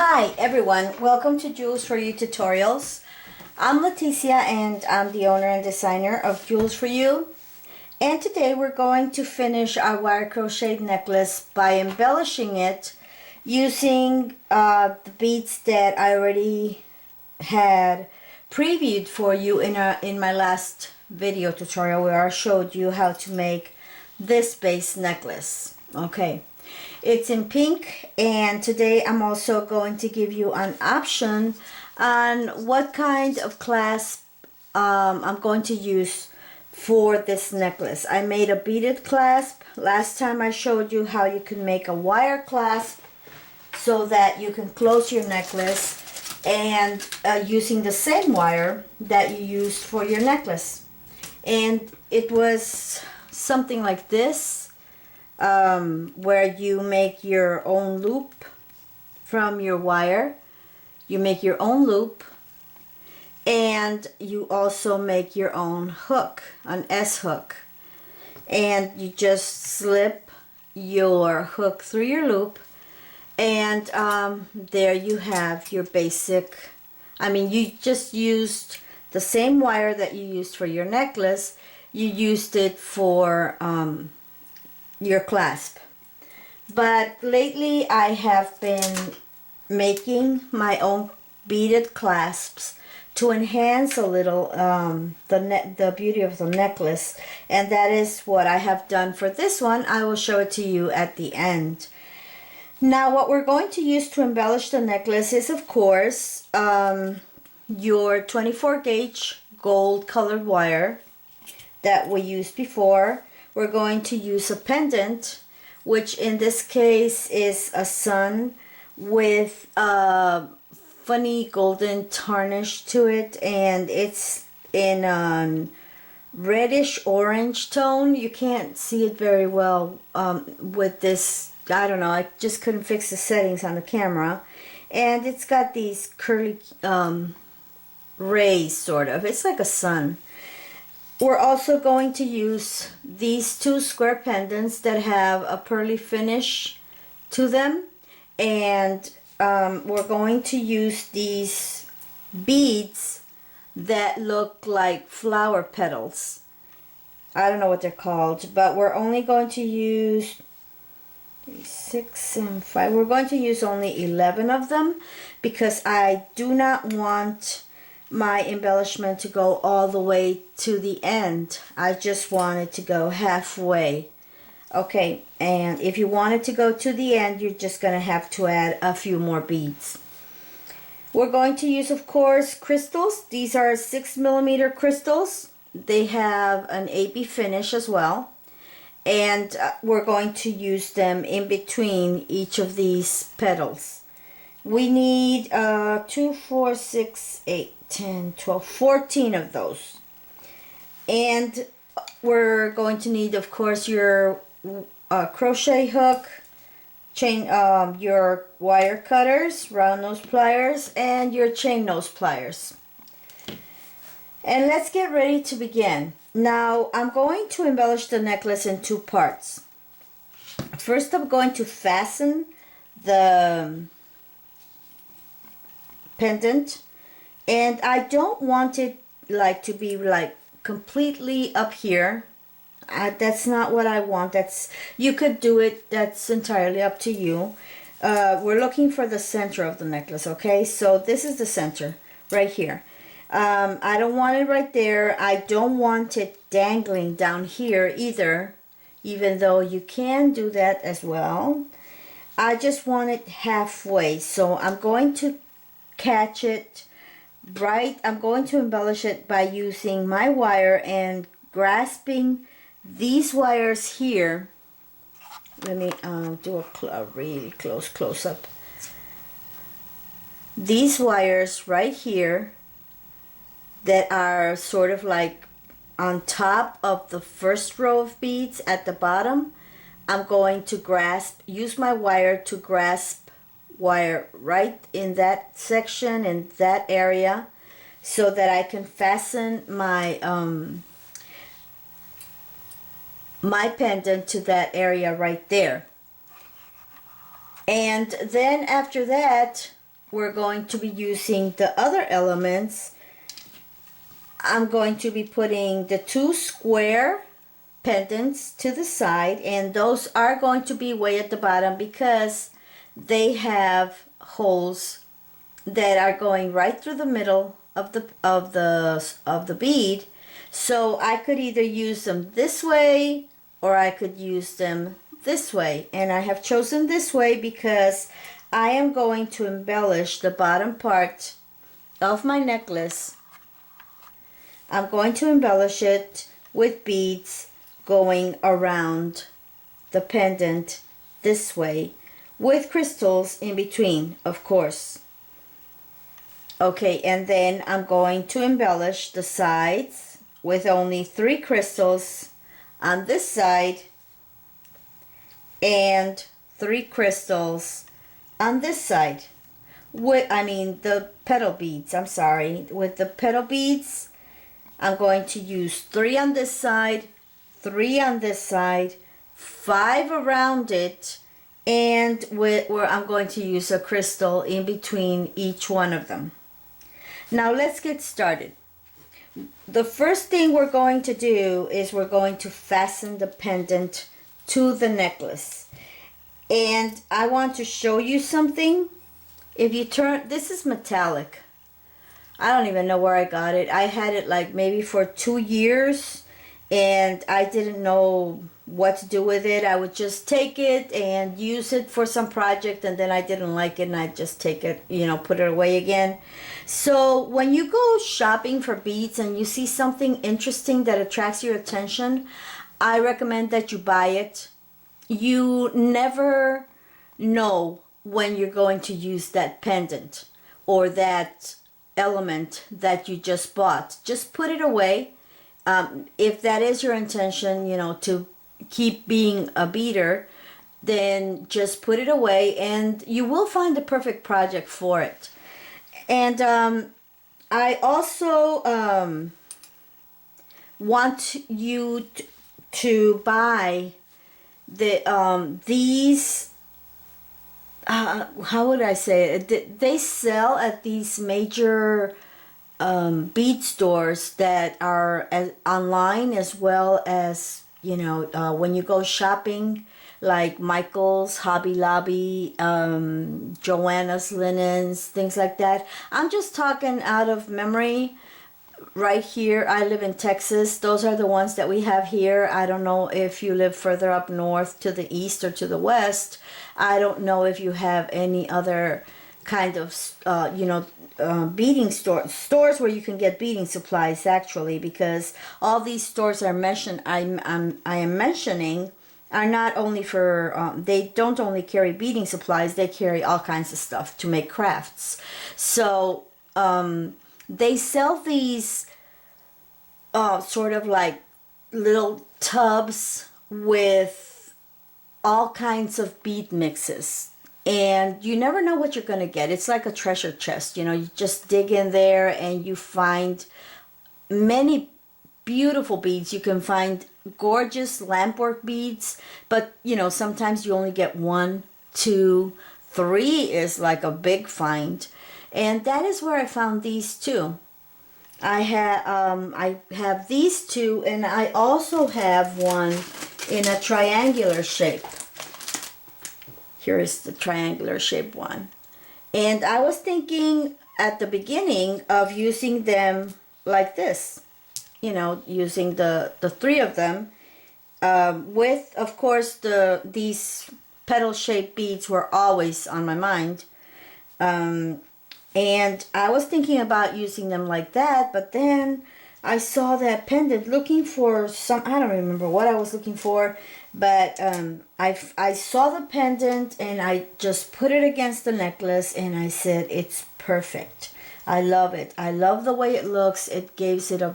Hi everyone, welcome to Jewels For You tutorials. I'm Leticia and I'm the owner and designer of Jewels For You. And today we're going to finish our wire crochet necklace by embellishing it using the beads that I already had previewed for you in my last video tutorial where I showed you how to make this base necklace. Okay. It's in pink, and today I'm also going to give you an option on what kind of clasp I'm going to use for this necklace. I made a beaded clasp. Last time I showed you how you can make a wire clasp so that you can close your necklace and using the same wire that you used for your necklace. And it was something like this. Where you make your own loop from your wire. You make your own loop and you also make your own hook, an S hook. And you just slip your hook through your loop and there you have your basic, you just used the same wire that you used for your necklace. You used it for your clasp. But lately I have been making my own beaded clasps to enhance a little the beauty of the necklace, and that is what I have done for this one. I will show it to you at the end. Now what we're going to use to embellish the necklace is of course your 24 gauge gold colored wire that we used before. We're going to use a pendant, which in this case is a sun with a funny golden tarnish to it, and it's in a reddish orange tone. You can't see it very well with this, I don't know, I just couldn't fix the settings on the camera. And it's got these curly rays, sort of. It's like a sun. We're also going to use these two square pendants that have a pearly finish to them, and we're going to use these beads that look like flower petals. I don't know what they're called, but we're only going to use 3, 6, and 5. We're going to use only 11 of them because I do not want my embellishment to go all the way to the end. I just want it to go halfway. Okay, and if you want it to go to the end, you're just going to have to add a few more beads. We're going to use, of course, crystals. These are 6mm crystals. They have an AB finish as well. And we're going to use them in between each of these petals. We need 2, 4, 6, 8, 10, 12, 14 of those. And we're going to need, of course, your crochet hook, chain, your wire cutters, round nose pliers, and your chain nose pliers. And let's get ready to begin. Now, I'm going to embellish the necklace in two parts. First, I'm going to fasten the pendant, and I don't want it to be completely up here. That's not what I want. You could do it, that's entirely up to you. We're looking for the center of the necklace, okay? So this is the center right here. I don't want it right there. I don't want it dangling down here either, even though you can do that as well. I just want it halfway, so I'm going to catch it right. I'm going to embellish it by using my wire and grasping these wires here. Let me do a really close up. These wires right here that are sort of like on top of the first row of beads at the bottom, I'm going to use my wire to grasp wire right in that section, in that area, so that I can fasten my my pendant to that area right there. And then after that, we're going to be using the other elements. I'm going to be putting the 2 square pendants to the side, and those are going to be way at the bottom because they have holes that are going right through the middle of the bead. So I could either use them this way or I could use them this way, and I have chosen this way because I am going to embellish the bottom part of my necklace. I'm going to embellish it with beads going around the pendant this way, with crystals in between, of course. Okay, and then I'm going to embellish the sides with only 3 crystals on this side and 3 crystals on this side. The petal beads, I'm sorry. With the petal beads, I'm going to use 3 on this side, 3 on this side, 5 around it, and where I'm going to use a crystal in between each one of them. Now let's get started. The first thing we're going to do is we're going to fasten the pendant to the necklace. And I want to show you something. If you turn, this is metallic. I don't even know where I got it. I had it like maybe for 2 years, and I didn't know what to do with it. I would just take it and use it for some project, and then I didn't like it and I'd just take it, put it away again. So when you go shopping for beads and you see something interesting that attracts your attention, I recommend that you buy it. You never know when you're going to use that pendant or that element that you just bought. Just put it away. If that is your intention, to keep being a beader, then just put it away and you will find the perfect project for it. And I also want you to buy these, how would I say it? They sell at these major bead stores that are online, as well as when you go shopping, like Michael's, Hobby Lobby, Joanna's Linens, things like that. I'm just talking out of memory right here. I live in Texas. Those are the ones that we have here. I don't know if you live further up north to the east or to the west. I don't know if you have any other kind of beading stores where you can get beading supplies, actually, because all these stores I am mentioning are not only for they don't only carry beading supplies, they carry all kinds of stuff to make crafts. So they sell these sort of like little tubs with all kinds of bead mixes, and you never know what you're going to get. It's like a treasure chest. You just dig in there and you find many beautiful beads. You can find gorgeous lampwork beads, but sometimes you only get 1, 2, 3 is like a big find. And that is where I found these two. I have these two, and I also have one in a triangular shape. Here is the triangular shape one. And I was thinking at the beginning of using them like this, using the 3 of them, with, of course, these petal shaped beads were always on my mind. And I was thinking about using them like that, but then I saw that pendant looking for some, I don't remember what I was looking for, but I saw the pendant and I just put it against the necklace and I said, it's perfect. I love it. I love the way it looks. It gives it a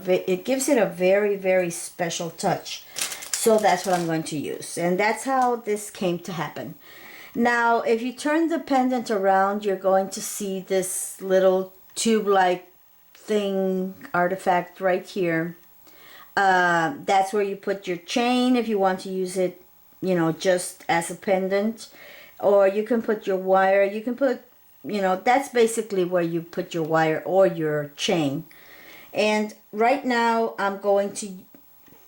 very, very special touch. So that's what I'm going to use. And that's how this came to happen. Now, if you turn the pendant around, you're going to see this little tube-like thing, artifact right here. That's where you put your chain if you want to use it, just as a pendant. Or you can put your wire. You can put you know, that's basically where you put your wire or your chain. And right now I'm going to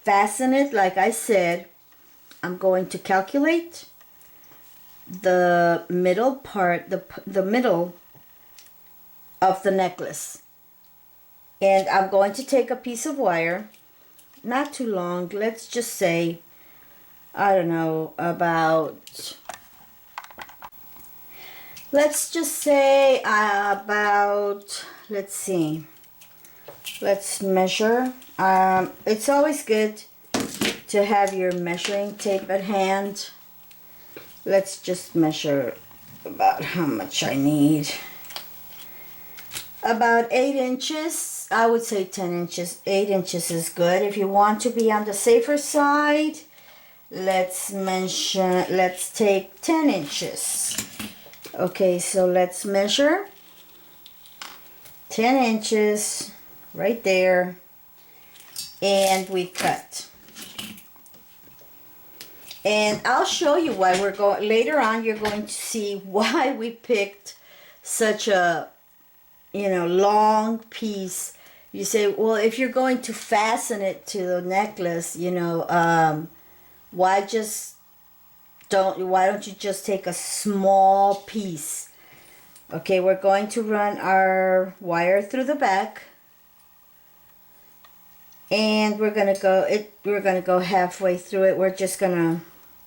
fasten it. Like I said, I'm going to calculate the middle part, the middle of the necklace. And I'm going to take a piece of wire, not too long, let's just say, I don't know, about, let's just say about, let's see, let's measure. It's always good to have your measuring tape at hand. Let's just measure about how much I need. About 8 inches. I would say 10 inches. 8 inches is good. If you want to be on the safer side, let's take 10 inches. Okay, so let's measure 10 inches right there, and we cut. And I'll show you why we're going, later on you're going to see why we picked such a, you know, long piece. You say, well, if you're going to fasten it to the necklace, you know, why don't you just take a small piece? Okay, we're going to run our wire through the back, and we're gonna go halfway through it. We're just gonna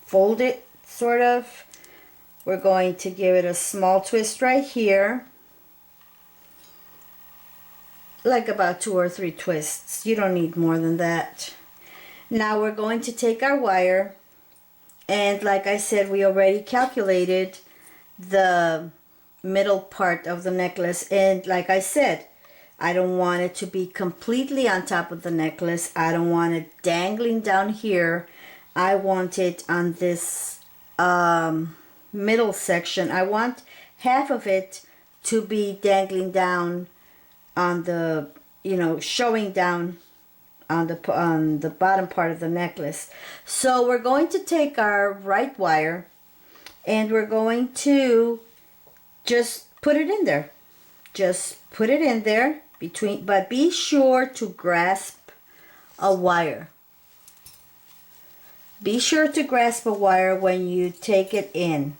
fold it, sort of. We're going to give it a small twist right here, like about 2 or 3 twists. You don't need more than that. Now we're going to take our wire, and like I said, we already calculated the middle part of the necklace, and like I said, I don't want it to be completely on top of the necklace. I don't want it dangling down here. I want it on this middle section. I want half of it to be dangling down on the, you know, showing down on the bottom part of the necklace. So we're going to take our right wire, and we're going to just put it in there. Just put it in there between, but be sure to grasp a wire. Be sure to grasp a wire when you take it in.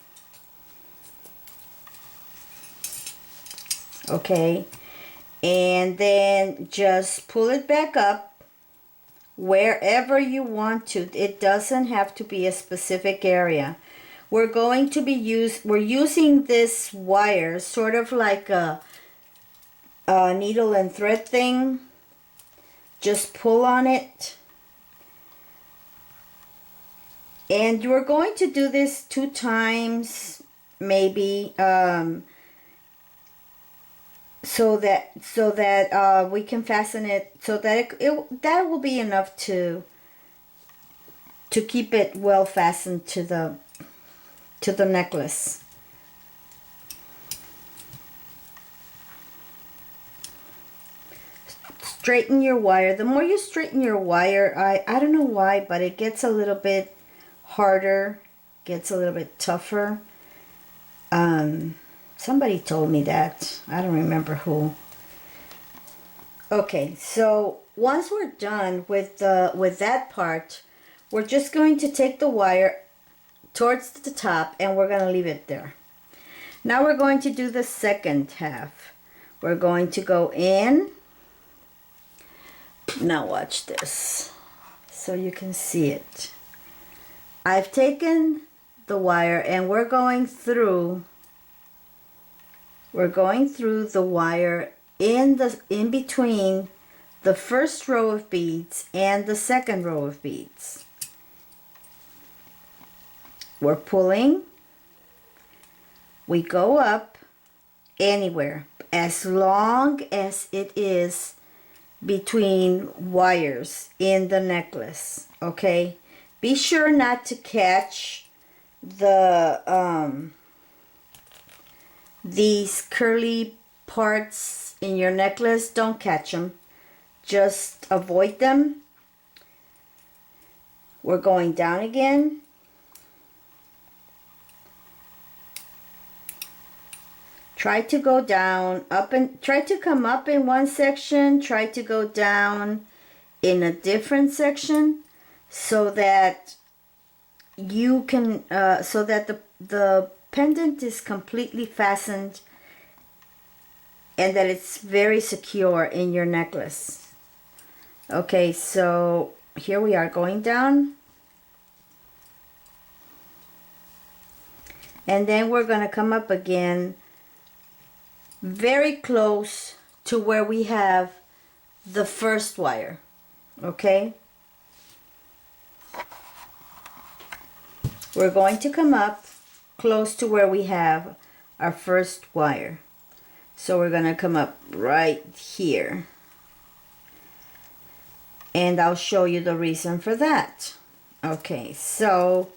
Okay, and then just pull it back up wherever you want to. It doesn't have to be a specific area. We're going to be we're using this wire sort of like a needle and thread thing. Just pull on it. And we're going to do this 2 times, maybe, so that we can fasten it, so that that will be enough to keep it well fastened to the necklace. Straighten your wire. The more you straighten your wire, I don't know why, but it gets a little bit harder, gets a little bit tougher. Somebody told me that. I don't remember who. Okay, so once we're done with that part, we're just going to take the wire towards the top, and we're going to leave it there. Now we're going to do the second half. We're going to go in. Now watch this so you can see it. I've taken the wire, and we're going through the wire in between the first row of beads and the second row of beads. We're pulling. We go up anywhere as long as it is between wires in the necklace. Okay, be sure not to catch the these curly parts in your necklace. Don't catch them, just avoid them. We're going down again. try to go down, up, and try to come up in one section, try to go down in a different section, so that you can so that the pendant is completely fastened and that it's very secure in your necklace. Okay, so here we are going down, and then we're going to come up again very close to where we have the first wire. Okay, we're going to come up close to where we have our first wire. So we're going to come up right here, and I'll show you the reason for that. Okay, so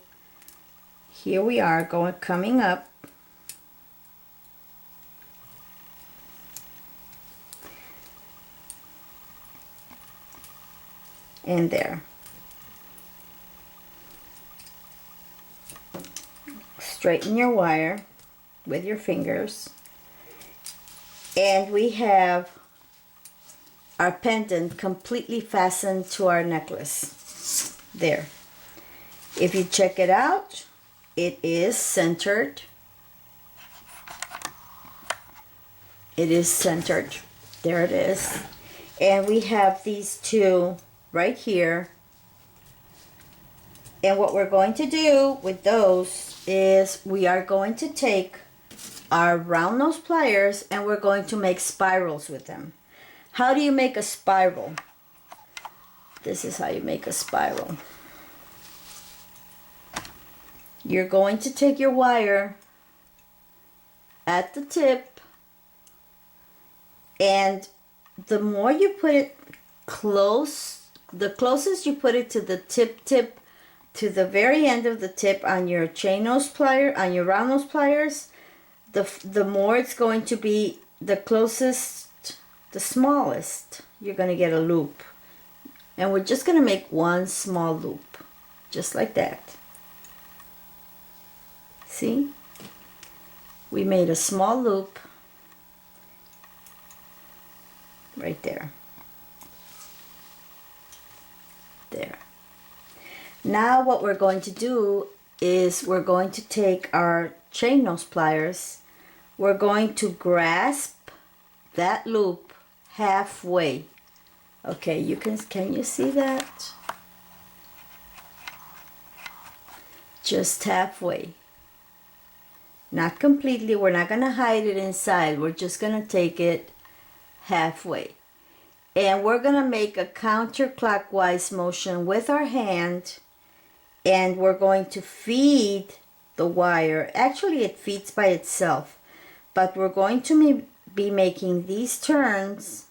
here we are coming up, and there. Straighten your wire with your fingers, and we have our pendant completely fastened to our necklace. There. If you check it out, it is centered. It is centered. There it is. And we have these two right here. And what we're going to do with those is we are going to take our round nose pliers and we're going to make spirals with them. How do you make a spiral? This is how you make a spiral. You're going to take your wire at the tip, and the more you put it close, the closest you put it to the tip to the very end of the tip on your chain nose plier, on your round nose pliers, the more it's going to be the closest, the smallest, you're going to get a loop. And we're just going to make one small loop, just like that. See? We made a small loop right there. There. Now what we're going to do is we're going to take our chain nose pliers, we're going to grasp that loop halfway. Okay, can you see that? Just halfway. Not completely, we're not going to hide it inside, we're just going to take it halfway. And we're going to make a counterclockwise motion with our hand, and we're going to feed the wire. Actually, it feeds by itself, but we're going to be making these turns,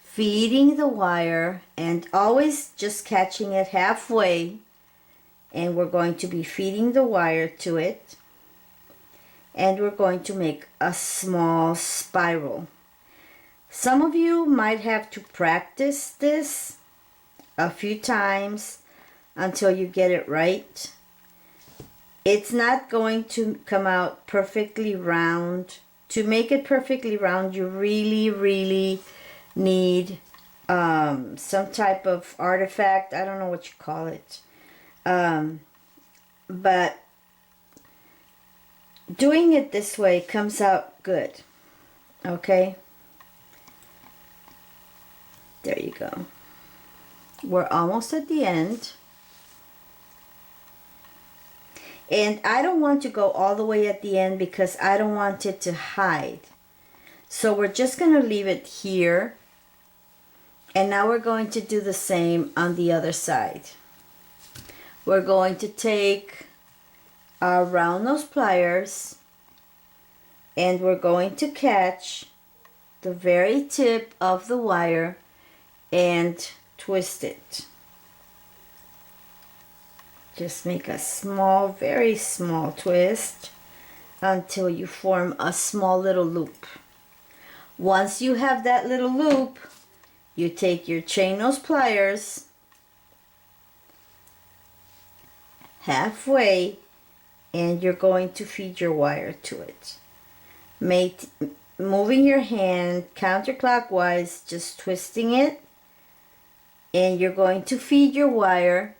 feeding the wire, and always just catching it halfway, and we're going to be feeding the wire to it, and we're going to make a small spiral. Some of you might have to practice this a few times until you get it right. It's not going to come out perfectly round. To make it perfectly round, you really need some type of artifact. I don't know what you call it. But doing it this way comes out good. Okay? There you go. We're almost at the end. And I don't want to go all the way at the end because I don't want it to hide. So we're just going to leave it here. And now we're going to do the same on the other side. We're going to take our round nose pliers and we're going to catch the very tip of the wire and twist it. Just make a small, very small twist until you form a small little loop. Once you have that little loop, you take your chain nose pliers halfway and you're going to feed your wire to it. moving your hand counterclockwise, just twisting it, and you're going to feed your wire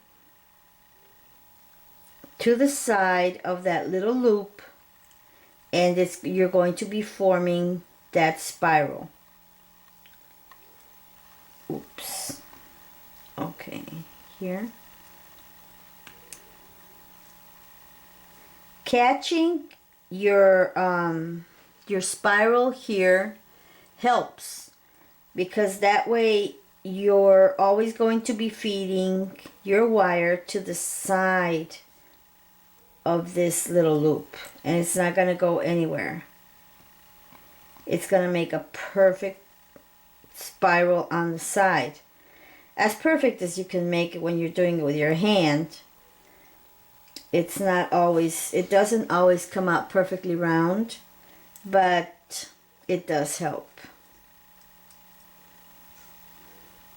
to the side of that little loop, and you're going to be forming that spiral. Oops. Okay, here. Catching your spiral here helps, because that way you're always going to be feeding your wire to the side of this little loop, and it's not going to go anywhere. It's going to make a perfect spiral on the side, as perfect as you can make it when you're doing it with your hand. It doesn't always come out perfectly round, but it does help.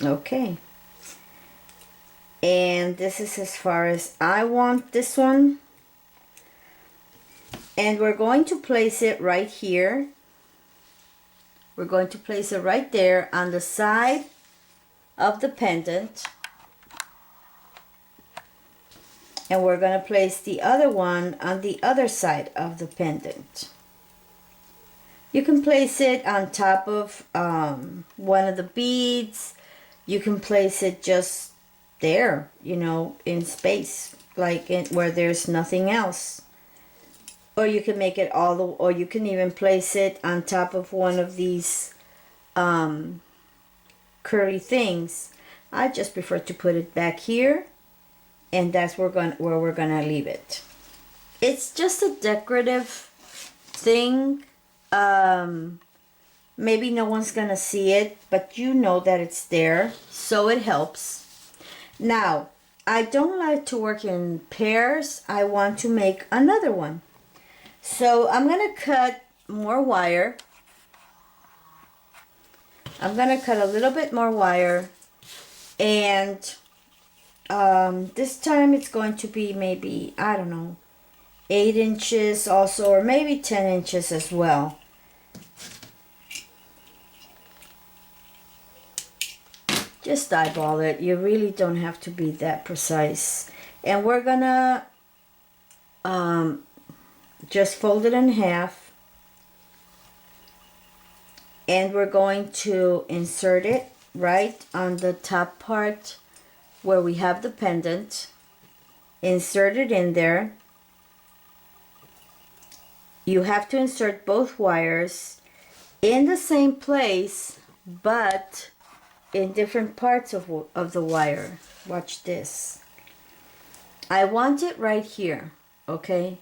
Okay, and this is as far as I want this one, and we're going to place it right here. We're going to place it right there on the side of the pendant, and we're going to place the other one on the other side of the pendant. You can place it on top of one of the beads. You can place it just there, you know, in space, like where there's nothing else. Or you can make it or you can even place it on top of one of these curly things. I just prefer to put it back here, and that's where we're gonna leave it. It's just a decorative thing. Maybe no one's gonna see it, but you know that it's there, so it helps. Now, I don't like to work in pairs. I want to make another one. So I'm gonna cut more wire. I'm gonna cut a little bit more wire, and this time it's going to be maybe, I don't know, 8 inches also, or maybe 10 inches as well. Just eyeball it. You really don't have to be that precise. And we're gonna just fold it in half, and we're going to insert it right on the top part where we have the pendant. Insert it in there. You have to insert both wires in the same place, but in different parts of the wire. Watch this. I want it right here, okay?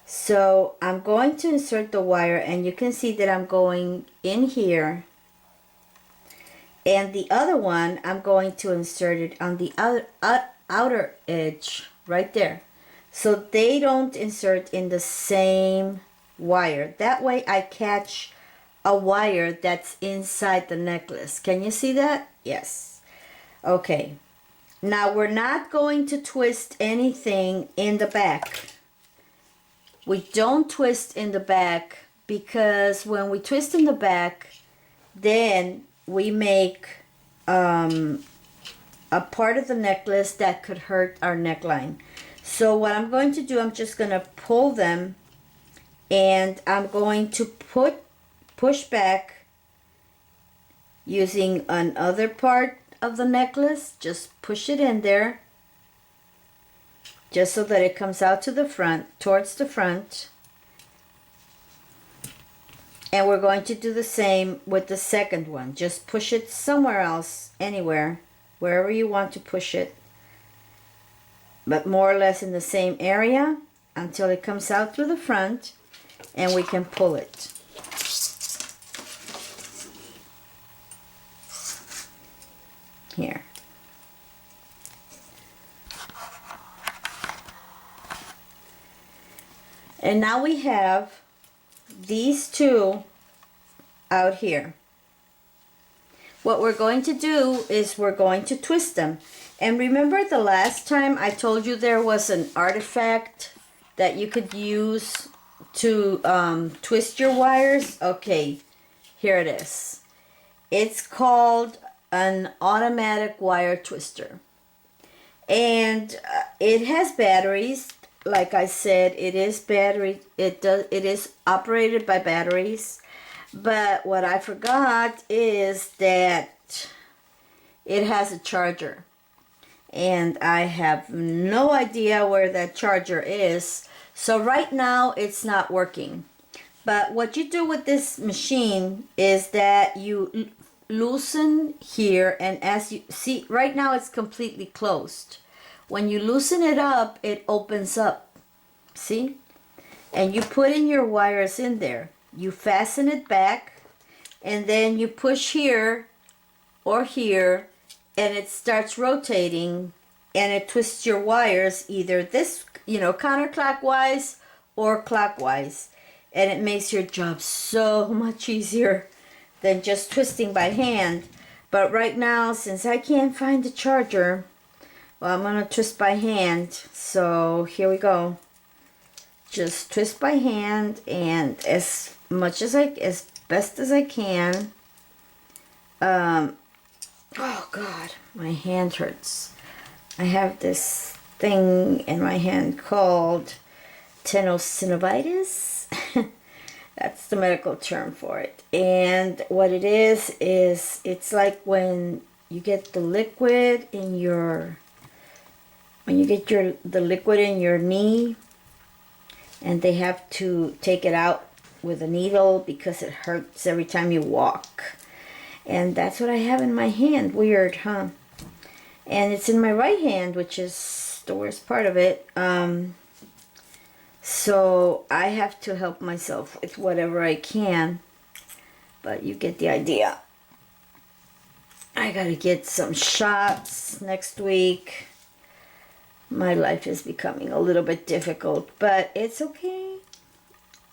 So I'm going to insert the wire, and you can see that I'm going in here, and the other one I'm going to insert it on the outer edge right there, so they don't insert in the same wire. That way I catch a wire that's inside the necklace. Can you see that? Yes. Okay, now we're not going to twist anything in the back. We don't twist in the back, because when we twist in the back, then we make a part of the necklace that could hurt our neckline. So what I'm going to do, I'm just going to pull them, and I'm going to push back using another part of the necklace. Just push it in there, just so that it comes out to the front, towards the front. And we're going to do the same with the second one. Just push it somewhere else, anywhere, wherever you want to push it, but more or less in the same area, until it comes out through the front, and we can pull it. Here. And now we have these two out here. What we're going to do is we're going to twist them. And remember the last time I told you there was an artifact that you could use to twist your wires? Okay, here it is. It's called an automatic wire twister. And it has batteries. Like I said, it is battery. It is operated by batteries. But what I forgot is that it has a charger. And I have no idea where that charger is. So right now it's not working. But what you do with this machine is that you loosen here, and as you see right now it's completely closed. When you loosen it up, it opens up. See? And you put in your wires in there. You fasten it back, and then you push here or here, and it starts rotating, and it twists your wires either this, counterclockwise or clockwise. And it makes your job so much easier than just twisting by hand. But right now, since I can't find the charger, well, I'm gonna twist by hand. So here we go. Just twist by hand, and as best as I can. Oh God, my hand hurts. I have this thing in my hand called tenosynovitis. That's the medical term for it. And what it is it's like when you get the liquid in your the liquid in your knee, and they have to take it out with a needle because it hurts every time you walk. And that's what I have in my hand. Weird, huh? And it's in my right hand, which is the worst part of it. So I have to help myself with whatever I can. But you get the idea. I gotta get some shots next week. My life is becoming a little bit difficult, but it's okay.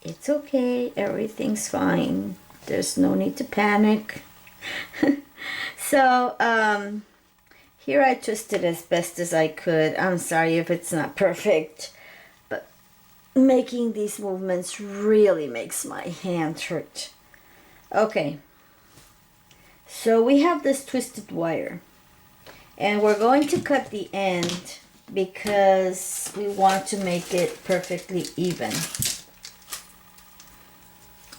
It's okay. Everything's fine. There's no need to panic. So, here I twisted as best as I could. I'm sorry if it's not perfect, but making these movements really makes my hand hurt. Okay, so we have this twisted wire, and we're going to cut the end because we want to make it perfectly even.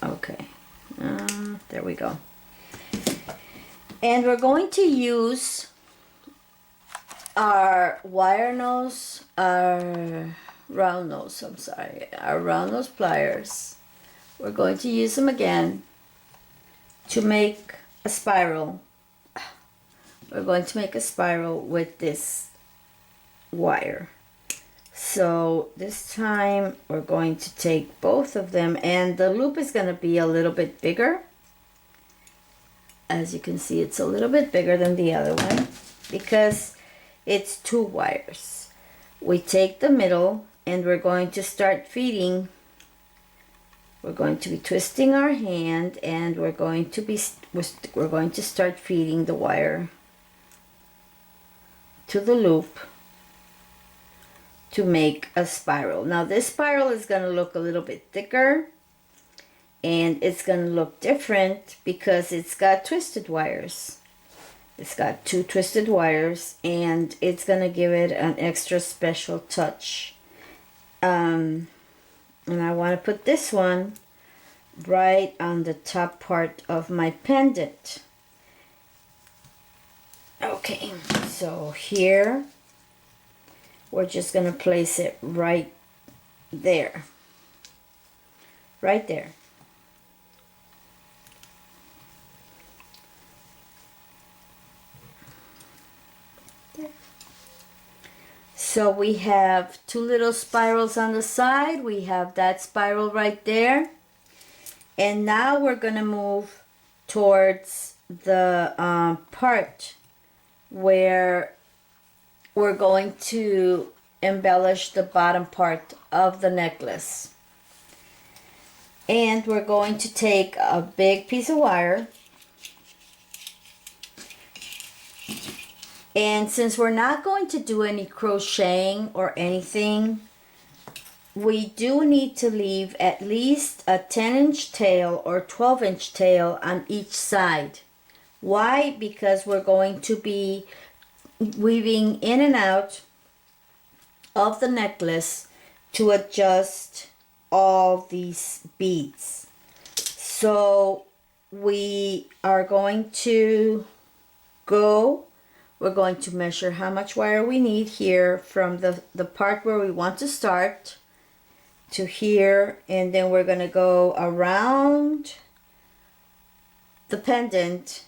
Okay, there we go. And we're going to use our wire nose, our round nose pliers. We're going to use them again to make a spiral. We're going to make a spiral with this wire. So this time we're going to take both of them, and the loop is going to be a little bit bigger. As you can see, it's a little bit bigger than the other one because it's two wires. We take the middle, and we're going to start feeding. We're going to be twisting our hand, and we're going to start feeding the wire to the loop to make a spiral. Now this spiral is going to look a little bit thicker, and it's going to look different because it's got twisted wires. It's got two twisted wires, and it's going to give it an extra special touch. And I want to put this one right on the top part of my pendant. Okay, so here we're just going to place it right there. Right there. So we have two little spirals on the side. We have that spiral right there. And now we're going to move towards the part where we're going to embellish the bottom part of the necklace. And we're going to take a big piece of wire. And since we're not going to do any crocheting or anything, we do need to leave at least a 10-inch tail or 12-inch tail on each side. Why? Because we're going to be weaving in and out of the necklace to adjust all these beads. So we are going to we're going to measure how much wire we need here from the part where we want to start to here, and then we're going to go around the pendant,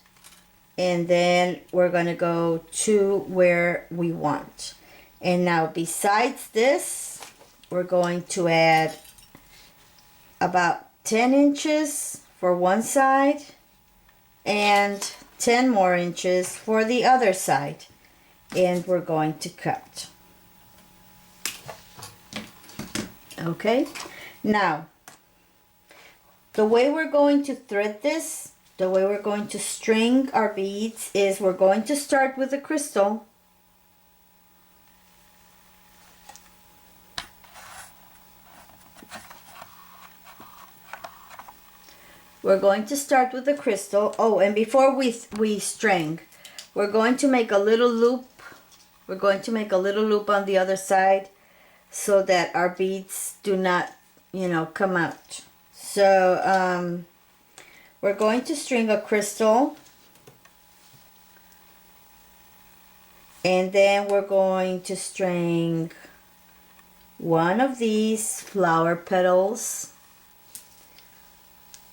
and then we're going to go to where we want. And now besides this, we're going to add about 10 inches for one side and 10 more inches for the other side, and we're going to cut. Okay, now the way we're going to thread this, the way we're going to string our beads is we're going to start with a crystal. We're going to start with the crystal. Oh, and before we string, we're going to make a little loop. We're going to make a little loop on the other side so that our beads do not, come out. So we're going to string a crystal, and then we're going to string one of these flower petals,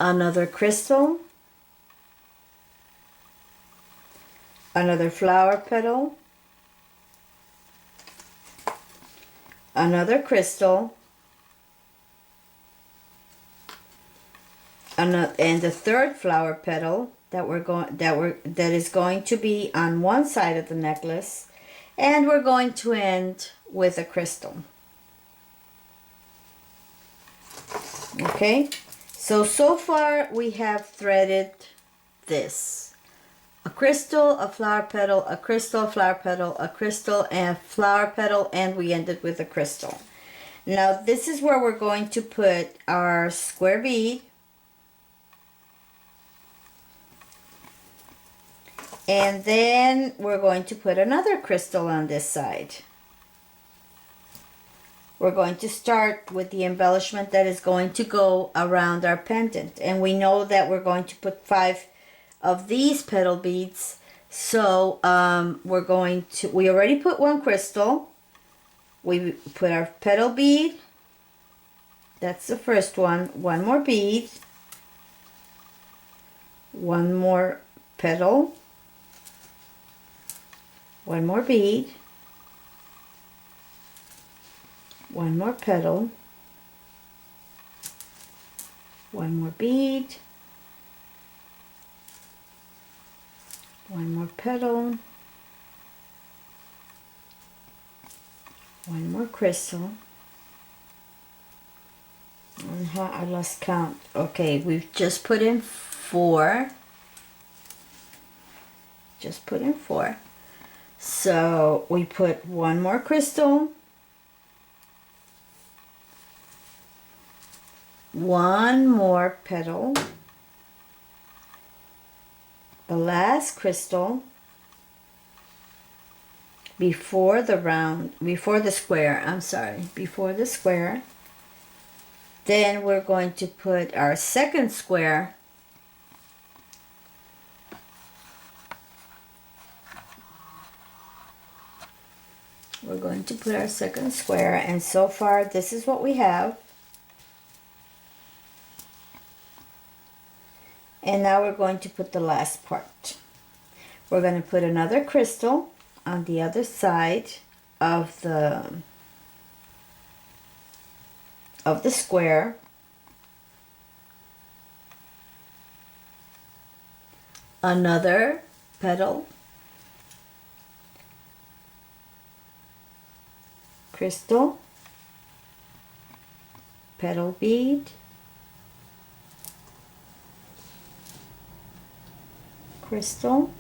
another crystal, another flower petal, another crystal, and the third flower petal that is going to be on one side of the necklace, and we're going to end with a crystal. Okay, so far we have threaded this: a crystal, a flower petal, a crystal, flower petal, a crystal, and a flower petal, and we ended with a crystal. Now this is where we're going to put our square bead, and then we're going to put another crystal on this side. We're going to start with the embellishment that is going to go around our pendant, and we know that we're going to put 5 of these petal beads. So we already put one crystal, we put our petal bead, that's the first one more bead, one more petal, one more bead, one more petal, one more bead, one more petal, one more crystal. I lost count. Okay, we've just put in 4. Just put in 4. So we put one more crystal, one more petal, the last crystal before the square. Then we're going to put our second square, and so far this is what we have. And now we're going to put the last part. We're going to put another crystal on the other side of the square. Another petal, crystal, petal bead, crystal,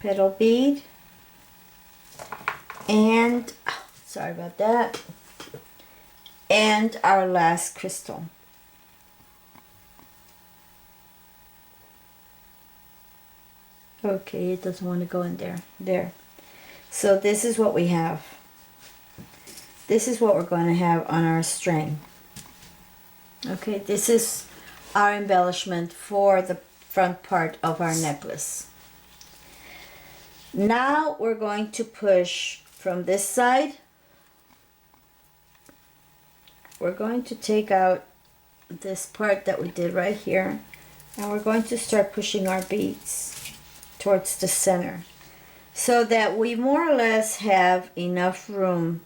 petal bead, and sorry about that, and our last crystal. Okay, it doesn't want to go in there. There. So this is what we have. This is what we're going to have on our string. Okay, this is our embellishment for the front part of our necklace. Now we're going to push from this side. We're going to take out this part that we did right here, and we're going to start pushing our beads towards the center so that we more or less have enough room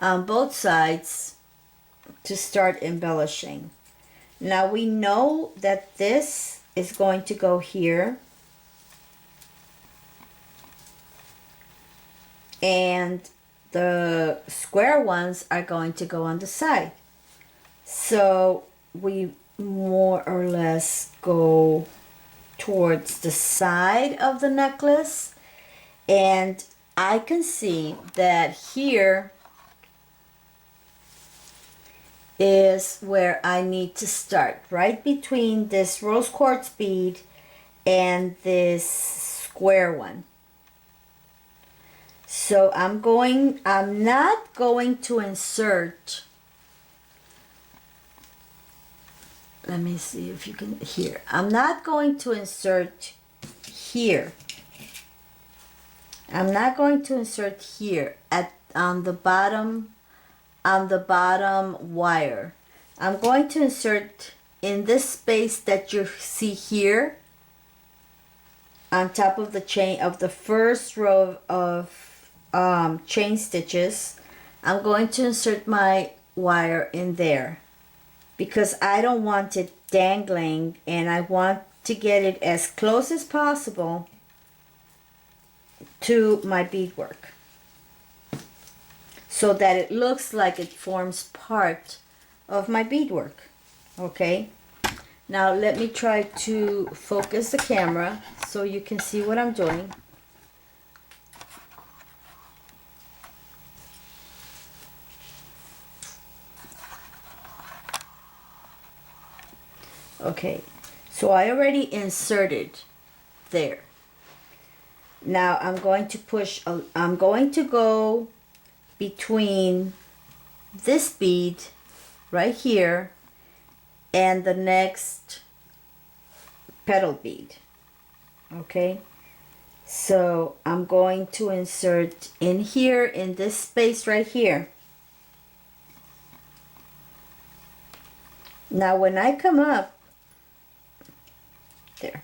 on both sides to start embellishing. Now we know that this is going to go here, and the square ones are going to go on the side. So we more or less go towards the side of the necklace, and I can see that here is where I need to start, right between this rose quartz bead and this square one. So I'm not going to insert, let me see if you can hear. I'm not going to insert here. I'm not going to insert here on the bottom wire. I'm going to insert in this space that you see here on top of the chain of the first row of chain stitches. I'm going to insert my wire in there because I don't want it dangling, and I want to get it as close as possible to my beadwork so that it looks like it forms part of my beadwork. Okay, now let me try to focus the camera so you can see what I'm doing. Okay, so I already inserted there. Now I'm going to push, I'm going to go between this bead right here and the next petal bead. Okay, so I'm going to insert in here in this space right here. Now when I come up there,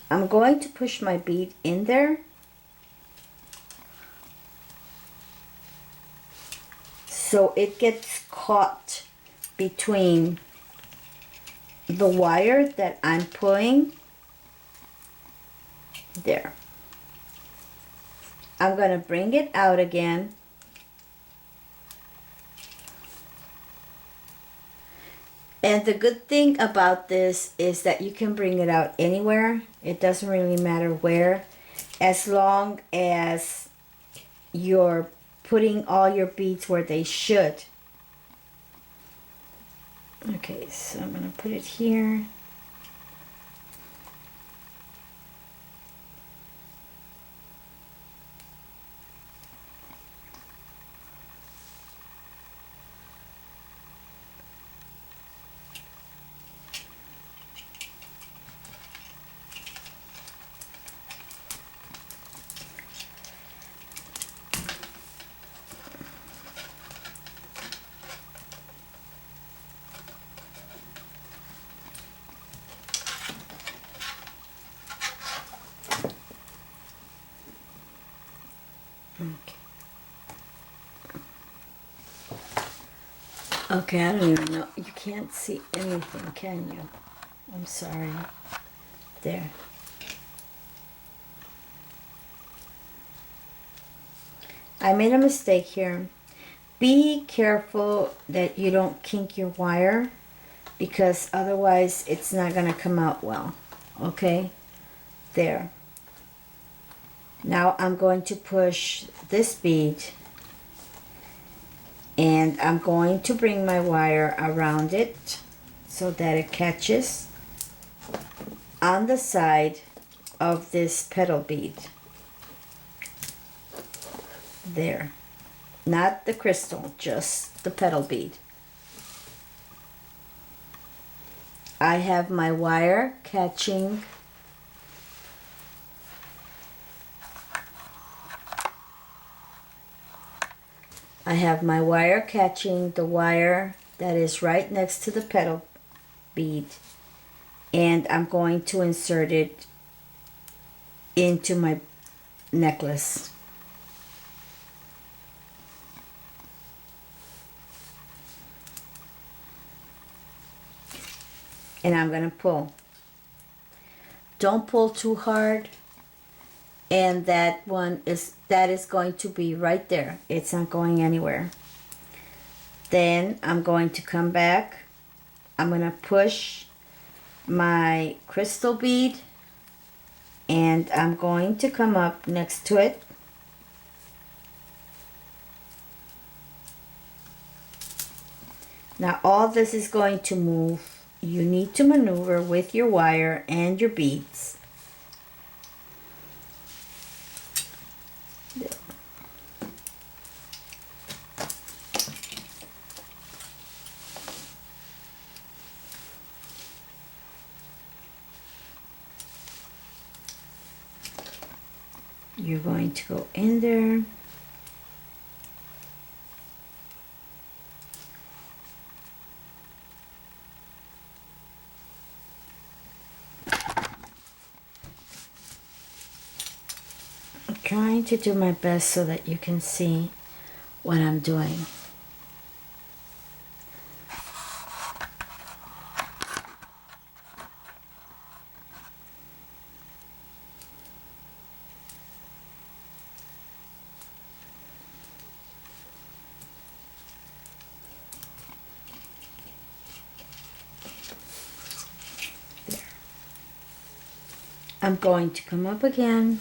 I'm going to push my bead in there so it gets caught between the wire that I'm pulling there. I'm going to bring it out again. And the good thing about this is that you can bring it out anywhere. It doesn't really matter where, as long as you're putting all your beads where they should. Okay, so I'm going to put it here. Okay, I don't even know. You can't see anything, can you? I'm sorry. There. I made a mistake here. Be careful that you don't kink your wire, because otherwise it's not going to come out well. Okay? There. Now I'm going to push this bead and I'm going to bring my wire around it so that it catches on the side of this petal bead. There. Not the crystal, just the petal bead. I have my wire catching the wire that is right next to the petal bead, and I'm going to insert it into my necklace. And I'm going to pull. Don't pull too hard, and that is going to be right there. It's not going anywhere. Then I'm going to come back. I'm going to push my crystal bead and I'm going to come up next to it. Now all this is going to move. You need to maneuver with your wire and your beads. There. You're going to go in there. I'm trying to do my best so that you can see what I'm doing. I'm going to come up again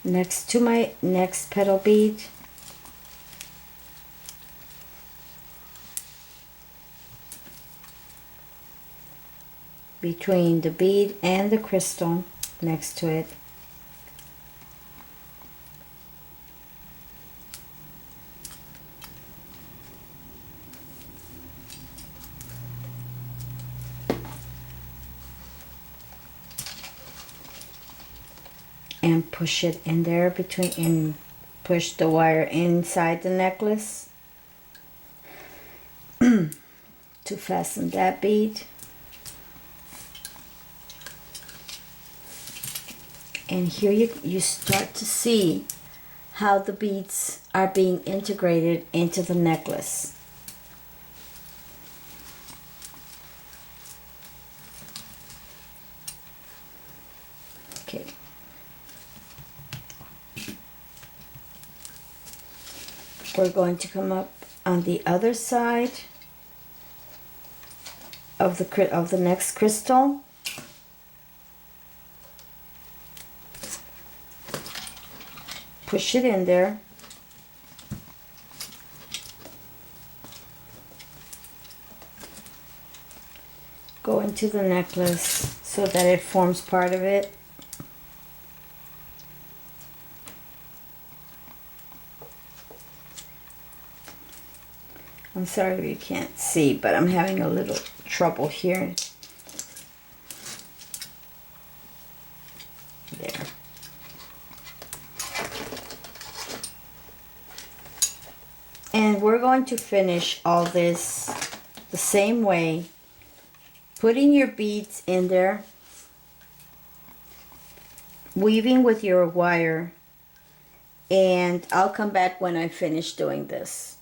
next to my next petal bead. Between the bead and the crystal next to it. And push it in there between, and push the wire inside the necklace to fasten that bead. And here you start to see how the beads are being integrated into the necklace. Okay. We're going to come up on the other side of the next crystal. Push it in there. Go into the necklace so that it forms part of it. I'm sorry you can't see, but I'm having a little trouble here. There. And we're going to finish all this the same way, putting your beads in there, weaving with your wire, and I'll come back when I finish doing this.